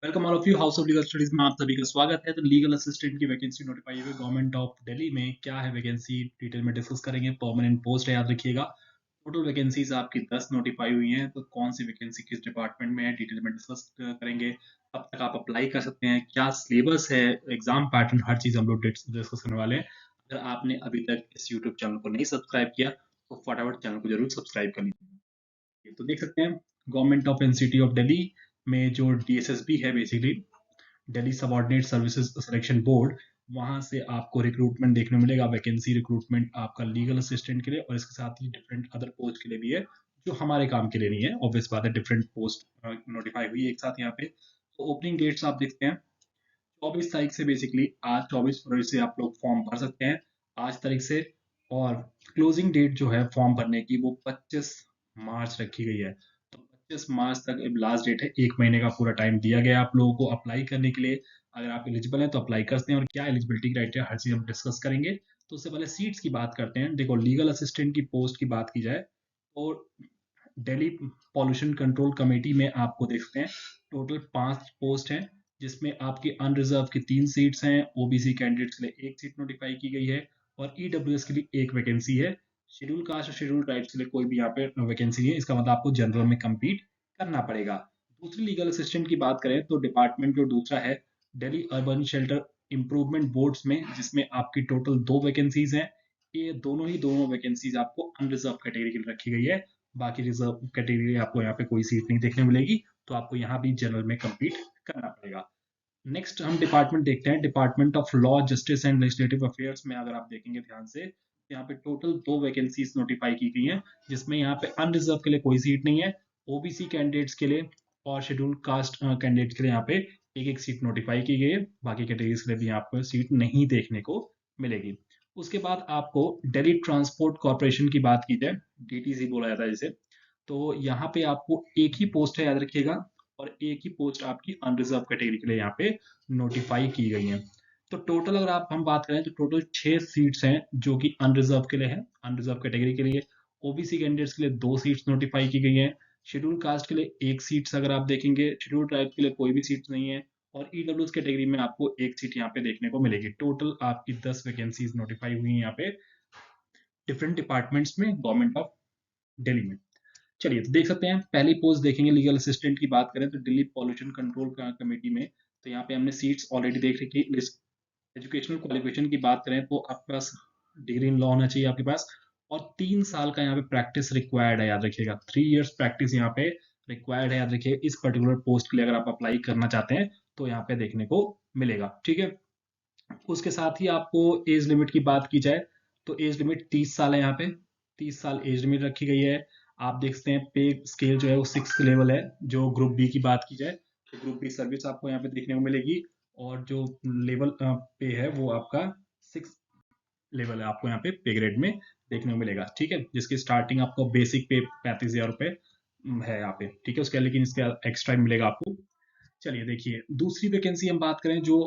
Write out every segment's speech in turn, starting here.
Welcome all of you house of legal studies में आप सभी का स्वागत है। तो लीगल असिस्टेंट की वैकेंसी नोटिफाई हुई गवर्नमेंट ऑफ दिल्ली में। क्या है वैकेंसी, डिटेल में डिस्कस करेंगे। परमानेंट पोस्ट है, याद रखिएगा। टोटल वैकेंसीज आपकी 10 नोटिफाई हुई हैं। तो कौन सी वैकेंसी किस डिपार्टमेंट में है, डिटेल में डिस्कस करेंगे। अब तक आप अप्लाई कर सकते हैं, क्या सिलेबस है, एग्जाम पैटर्न, हर चीज हम लोग डिस्कस करने वाले हैं। अगर आपने अभी तक इस यूट्यूब चैनल को नहीं सब्सक्राइब किया तो फटाफट चैनल को जरूर सब्सक्राइब कर लीजिए। तो देख सकते हैं government of NCT of Delhi में जो डीएसएसबी है, basically Delhi subordinate services selection board, वहां से आपको रिक्रूटमेंट देखने को मिलेगा। वैकेंसी रिक्रूटमेंट आपका लीगल असिस्टेंट के लिए और इसके साथ ही डिफरेंट अदर पोस्ट के लिए भी है, जो हमारे काम के लिए नहीं है। ऑब्वियस बात है, डिफरेंट पोस्ट नोटिफाई हुई है एक साथ यहाँ पे। तो ओपनिंग डेट्स आप देखते हैं 24 तारीख से, बेसिकली आज 24 फरवरी से आप लोग फॉर्म भर सकते हैं, आज तारीख से। और क्लोजिंग डेट जो है फॉर्म भरने की वो 25 मार्च रखी गई है। तो 25 मार्च तक लास्ट डेट है, एक महीने का पूरा टाइम दिया गया है आप लोगों को अप्लाई करने के लिए। अगर आप एलिजिबल हैं तो अप्लाई करते हैं, और क्या एलिजिबिलिटी क्राइटेरिया हर चीज हम डिस्कस करेंगे। तो उससे पहले सीट्स की बात करते हैं। देखो, लीगल असिस्टेंट की पोस्ट की बात की जाए तो दिल्ली पॉल्यूशन कंट्रोल कमेटी में आपको देखते हैं टोटल 5 पोस्ट हैं, जिसमें आपकी अनरिजर्व की 3 सीट्स हैं। ओबीसी कैंडिडेट्स के लिए एक सीट नोटिफाई की गई है और ईडब्ल्यूएस के लिए एक वैकेंसी है। शेड्यूल कास्ट और शेड्यूल ट्राइब्स के लिए कोई भी यहाँ पे वैकेंसी नहीं है। इसका मतलब आपको जनरल में कम्पीट करना पड़ेगा। दूसरी लीगल असिस्टेंट की बात करें तो डिपार्टमेंट जो दूसरा है Delhi urban shelter improvement boards में, जिसमें आपकी टोटल 2 वैकेंसीज हैं। ये दोनों वैकेंसीज आपको अनरिजर्व कैटेगरी के लिए रखी गई है। बाकी रिजर्व कैटेगरी आपको यहाँ पे कोई सीट नहीं देखने मिलेगी, तो आपको यहाँ भी जनरल में कम्पीट करना पड़ेगा। नेक्स्ट हम डिपार्टमेंट देखते हैं, department of law justice and legislative affairs में। अगर आप देखेंगे ध्यान से, यहाँ पे टोटल 2 वैकेंसीज नोटिफाई की गई हैं, जिसमें यहाँ पे अनरिजर्व के लिए कोई सीट नहीं है। ओबीसी कैंडिडेट्स के लिए और शेड्यूल कास्ट कैंडिडेट्स के लिए यहाँ पे एक एक सीट नोटिफाई की गई है। बाकी कैटेगरीज के लिए भी आपको सीट नहीं देखने को मिलेगी। उसके बाद आपको दिल्ली ट्रांसपोर्ट कॉर्पोरेशन की बात की जाए, डीटीसी बोला जाता है जिसे, तो यहाँ पे आपको एक ही पोस्ट है, याद रखिएगा। और एक ही पोस्ट आपकी अनरिजर्व कैटेगरी के लिए यहाँ पे नोटिफाई की गई है। तो टोटल अगर आप हम बात करें तो टोटल 6 सीट्स हैं जो कि अनरिजर्व के लिए है, अनरिजर्व कैटेगरी के लिए। ओबीसी कैंडिडेट्स के लिए 2 सीट्स नोटिफाई की गई है। शेड्यूल कास्ट के लिए एक सीट्स अगर आप देखेंगे, शेड्यूल ट्राइब के लिए कोई भी सीट्स नहीं है। और ईडब्ल्यूएस कैटेगरी में आपको एक सीट यहाँ पे देखने को मिलेगी। टोटल आपकी 10 वैकेंसीज नोटिफाई हुई है यहाँ पे डिफरेंट डिपार्टमेंट्स में, गवर्नमेंट ऑफ दिल्ली में। चलिए, तो देख सकते हैं पहली पोस्ट देखेंगे लीगल असिस्टेंट की बात करें तो दिल्ली पॉल्यूशन कंट्रोल कमेटी में। तो यहाँ पे हमने सीट्स ऑलरेडी देख रखी है। एजुकेशनल क्वालिफिकेशन की बात करें तो आपके पास डिग्री इन लॉ होना चाहिए आपके पास, और 3 साल का यहाँ पे प्रैक्टिस रिक्वायर्ड है, याद रखिएगा। 3 इयर्स प्रैक्टिस यहाँ पे रिक्वायर्ड है, याद रखिए। इस पर्टिकुलर पोस्ट के लिए अगर आप अप्लाई करना चाहते हैं तो यहाँ पे देखने को मिलेगा, ठीक है। उसके साथ ही आपको एज लिमिट की बात की जाए तो एज लिमिट 30 साल है यहाँ पे। 30 साल एज लिमिट रखी गई है। आप देख सकते हैं पे स्केल जो है वो 6 लेवल है। जो ग्रुप बी की बात की जाए तो ग्रुप बी सर्विस आपको यहाँ पे देखने को मिलेगी, और जो लेवल पे है वो आपका 6 लेवल है, आपको यहाँ पे ग्रेड में देखने को मिलेगा, ठीक है। जिसकी स्टार्टिंग आपको बेसिक पे 35,000 रुपए है यहाँ पे, ठीक है। उसके लेकिन इसका एक्स्ट्रा मिलेगा आपको। चलिए देखिए, दूसरी वैकेंसी हम बात करें जो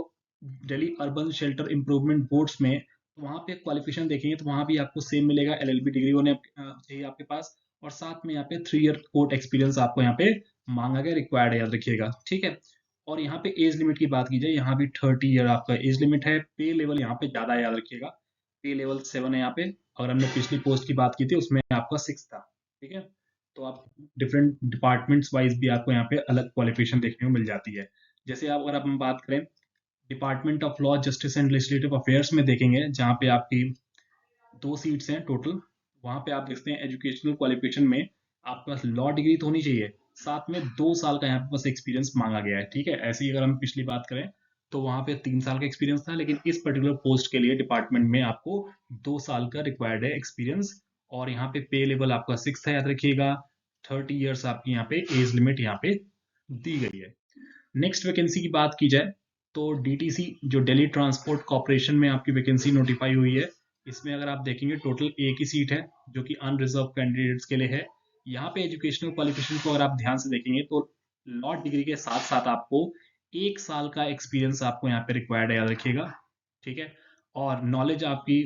Delhi urban shelter improvement boards में, तो वहाँ पे क्वालिफिकेशन देखेंगे तो वहाँ भी आपको सेम मिलेगा। एलएलबी डिग्री होने चाहिए आपके पास, और साथ में यहाँ पे 3 ईयर कोर्ट एक्सपीरियंस आपको यहाँ पे मांगा गया, रिक्वायर्ड है, याद रखिएगा, ठीक है। और यहाँ पे एज लिमिट की बात की जाए, यहाँ भी 30 ईयर आपका एज लिमिट है। पे लेवल यहाँ पे ज्यादा है, याद रखिएगा। पे लेवल 7 है यहाँ पे। अगर हमने पिछली पोस्ट की बात की थी उसमें आपका 6 था, ठीक है। तो आप डिफरेंट डिपार्टमेंट्स वाइज भी आपको यहाँ पे अलग क्वालिफिकेशन देखने को मिल जाती है। जैसे आप अगर हम बात करें department of law justice and legislative affairs में देखेंगे, जहाँ पे आपकी 2 सीट्स हैं टोटल। वहां पे आप देखते हैं एजुकेशनल क्वालिफिकेशन में आपके पास लॉ डिग्री तो होनी चाहिए, साथ में 2 साल का यहाँ पे बस एक्सपीरियंस मांगा गया है, ठीक है। ऐसे ही अगर हम पिछली बात करें तो वहां पे 3 साल का एक्सपीरियंस था, लेकिन इस पर्टिकुलर पोस्ट के लिए डिपार्टमेंट में आपको 2 साल का रिक्वायर्ड है एक्सपीरियंस। और यहाँ पे लेवल आपका 6 है, याद रखिएगा। 30 इयर्स आपकी यहाँ पे एज लिमिट यहाँ पे दी गई है। नेक्स्ट वैकेंसी की बात की जाए तो डीटीसी जो दिल्ली ट्रांसपोर्ट कॉर्पोरेशन में आपकी वैकेंसी नोटिफाई हुई है। इसमें अगर आप देखेंगे टोटल एक ही सीट है, जो कि अनरिजर्व कैंडिडेट्स के लिए है। यहाँ पे एजुकेशनल क्वालिफिकेशन को अगर आप ध्यान से देखेंगे तो लॉ डिग्री के साथ साथ आपको 1 साल का एक्सपीरियंस आपको यहाँ पे रिक्वायर्ड है, याद रखिएगा, ठीक है। और नॉलेज आपकी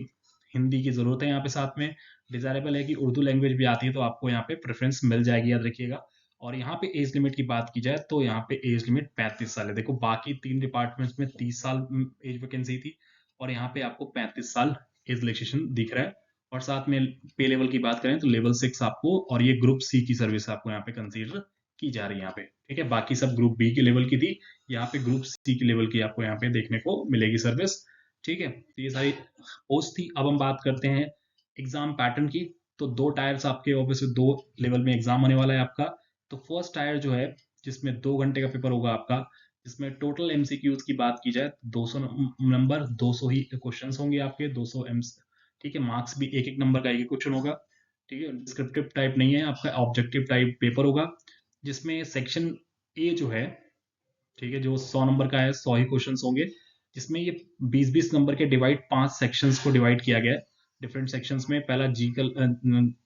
हिंदी की जरूरत है यहाँ पे, साथ में डिजायरेबल है कि उर्दू लैंग्वेज भी आती है तो आपको यहाँ पे प्रेफरेंस मिल जाएगी, याद रखिएगा। और यहाँ पे एज लिमिट की बात की जाए तो यहाँ पे एज लिमिट 35 साल है। देखो बाकी 3 डिपार्टमेंट्स में 30 साल एज वैकेंसी थी और यहाँ पे आपको 35 साल एज रिलैक्सेशन दिख रहा है। और साथ में पे लेवल की बात करें तो लेवल 6 आपको, और ये ग्रुप सी की सर्विस आपको यहाँ पे कंसीडर की जा रही है यहाँ पे, ठीक है। बाकी सब ग्रुप बी के लेवल की थी, यहाँ पे ग्रुप सी के लेवल की आपको यहाँ पे देखने को मिलेगी सर्विस, ठीक है। तो ये सारी पोस्ट थी। अब हम बात करते हैं एग्जाम पैटर्न की। तो 2 टायर्स आपके ऑब्वियसली 2 लेवल में एग्जाम होने वाला है आपका। तो फर्स्ट टायर जो है जिसमें 2 घंटे का पेपर होगा आपका, जिसमें टोटल एमसीक्यूज की बात की जाए 200 नंबर, 200 ही क्वेश्चन होंगे आपके, 200 एम, ठीक है। मार्क्स भी एक एक नंबर का एक क्वेश्चन होगा, ठीक है। डिस्क्रिप्टिव टाइप नहीं है आपका, ऑब्जेक्टिव टाइप पेपर होगा, जिसमें सेक्शन ए जो है, ठीक है, जो 100 नंबर का है, 100 ही क्वेश्चंस होंगे, जिसमें ये 20-20 नंबर के डिवाइड 5 सेक्शंस को डिवाइड किया गया है डिफरेंट सेक्शंस में। पहला जीकल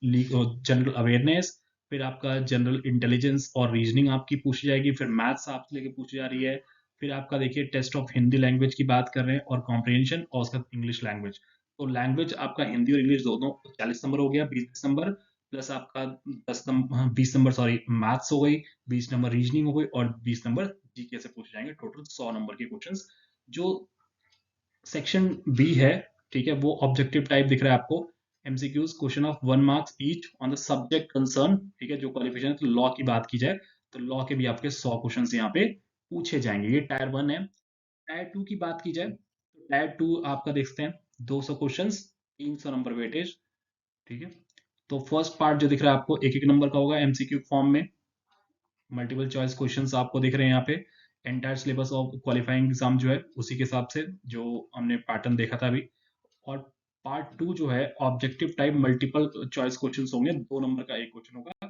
जनरल अवेयरनेस, फिर आपका जनरल इंटेलिजेंस और रीजनिंग आपकी पूछी जाएगी, फिर मैथ्स आपसे लेके पूछी जा रही है, फिर आपका देखिए टेस्ट ऑफ हिंदी लैंग्वेज की बात कर रहे हैं और कॉम्प्रिहेंशन, और उसका इंग्लिश लैंग्वेज। तो लैंग्वेज आपका हिंदी और इंग्लिश दोनों 40 नंबर हो गया, 20 नंबर प्लस आपका 10 नंबर, 20 नंबर सॉरी मैथ्स हो गई, 20 नंबर रीजनिंग हो गई और 20 नंबर जीके से पूछे जाएंगे। टोटल 100 नंबर के क्वेश्चंस। जो सेक्शन बी है, ठीक है, वो ऑब्जेक्टिव टाइप दिख रहा है आपको, MCQs question of 1 marks each on the subject concern, ठीक है। जो क्वालिफिकेशन है, तो लॉ की बात की जाए तो लॉ के भी आपके 100 क्वेश्चन यहाँ पे पूछे जाएंगे। ये टायर 1 है। टायर 2 की बात की जाए तो टायर 2 आपका देखते हैं 200 क्वेश्चन, 300 नंबर वेटेज, ठीक है। तो फर्स्ट पार्ट जो दिख रहा है आपको एक एक नंबर का होगा एमसीक्यू फॉर्म में, मल्टीपल चॉइस क्वेश्चंस आपको दिख रहे हैं यहाँ पे। Entire syllabus of qualifying exam जो है उसी के हिसाब से जो हमने पैटर्न देखा था अभी। और पार्ट 2 जो है objective type multiple choice questions होंगे, 2 नंबर का एक क्वेश्चन होगा,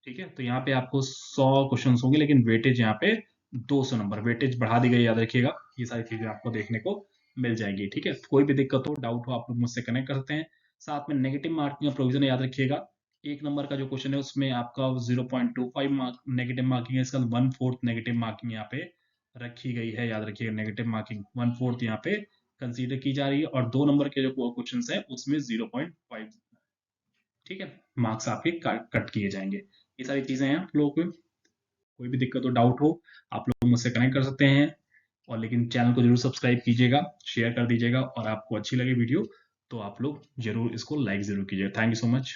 ठीक है। तो यहाँ पे आपको 100 क्वेश्चन होंगे, लेकिन वेटेज यहाँ पे 200 नंबर, वेटेज बढ़ा दी गई, याद रखिएगा। ये सारी चीजें आपको देखने को मिल जाएंगी, ठीक है। कोई भी दिक्कत हो, डाउट हो, आप लोग मुझसे कनेक्ट कर सकते हैं। साथ में नेगेटिव मार्किंग का प्रोविजन याद रखिएगा। एक नंबर का जो क्वेश्चन है उसमें आपका 0.25 मार्क नेगेटिव मार्किंग है, इसका 1/4 नेगेटिव मार्किंग यहाँ पे रखी गई है, याद रखिएगा। नेगेटिव मार्किंग 1/4 यहाँ पे कंसीडर की जा रही है, और 2 नंबर के जो क्वेश्चन है उसमें 0.5, ठीक है, मार्क्स आपके कट किए जाएंगे। ये सारी चीजें हैं आप लोगों को। कोई भी दिक्कत हो, डाउट हो, आप लोग मुझसे कनेक्ट कर सकते हैं। और लेकिन चैनल को जरूर सब्सक्राइब कीजिएगा, शेयर कर दीजिएगा, और आपको अच्छी लगी वीडियो तो आप लोग जरूर इसको लाइक जरूर कीजिएगा। Thank you so much.